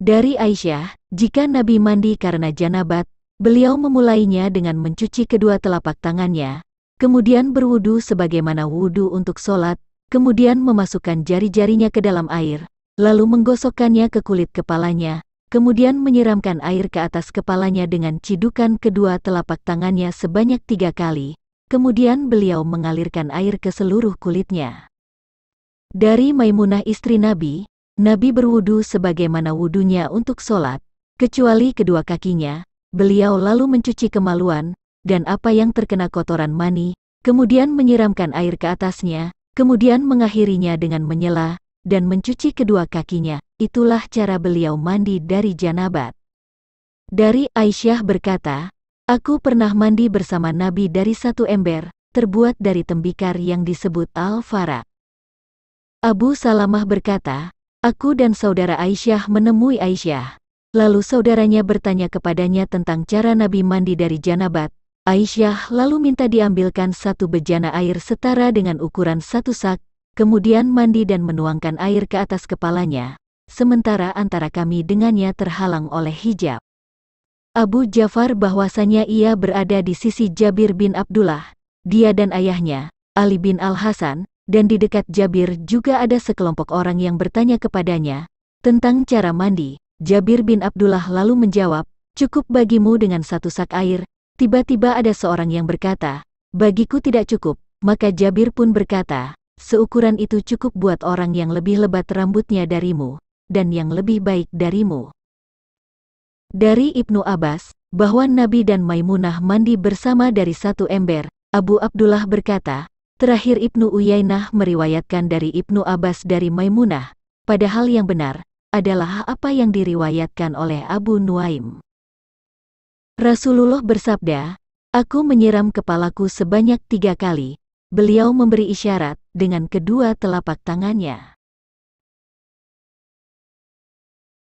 Dari Aisyah, jika Nabi mandi karena janabat, beliau memulainya dengan mencuci kedua telapak tangannya, kemudian berwudu sebagaimana wudu untuk sholat, kemudian memasukkan jari-jarinya ke dalam air, lalu menggosokkannya ke kulit kepalanya, kemudian menyiramkan air ke atas kepalanya dengan cidukan kedua telapak tangannya sebanyak 3 kali, kemudian beliau mengalirkan air ke seluruh kulitnya. Dari Maimunah istri Nabi, Nabi berwudu sebagaimana wudunya untuk sholat, kecuali kedua kakinya, beliau lalu mencuci kemaluan, dan apa yang terkena kotoran mani, kemudian menyiramkan air ke atasnya, kemudian mengakhirinya dengan menyela, dan mencuci kedua kakinya. Itulah cara beliau mandi dari janabat. Dari Aisyah berkata, aku pernah mandi bersama Nabi dari satu ember, terbuat dari tembikar yang disebut al-fara. Abu Salamah berkata, aku dan saudara Aisyah menemui Aisyah. Lalu saudaranya bertanya kepadanya tentang cara Nabi mandi dari janabat. Aisyah lalu minta diambilkan satu bejana air setara dengan ukuran satu sak, kemudian mandi dan menuangkan air ke atas kepalanya, sementara antara kami dengannya terhalang oleh hijab. Abu Ja'far bahwasanya ia berada di sisi Jabir bin Abdullah, dia dan ayahnya, Ali bin Al-Hasan, dan di dekat Jabir juga ada sekelompok orang yang bertanya kepadanya tentang cara mandi. Jabir bin Abdullah lalu menjawab, cukup bagimu dengan satu sak air. Tiba-tiba ada seorang yang berkata, bagiku tidak cukup. Maka Jabir pun berkata, seukuran itu cukup buat orang yang lebih lebat rambutnya darimu, dan yang lebih baik darimu. Dari Ibnu Abbas, bahwa Nabi dan Maimunah mandi bersama dari satu ember. Abu Abdullah berkata, terakhir Ibnu Uyainah meriwayatkan dari Ibnu Abbas dari Maimunah, padahal yang benar adalah apa yang diriwayatkan oleh Abu Nuaim. Rasulullah bersabda, aku menyiram kepalaku sebanyak 3 kali. Beliau memberi isyarat dengan kedua telapak tangannya.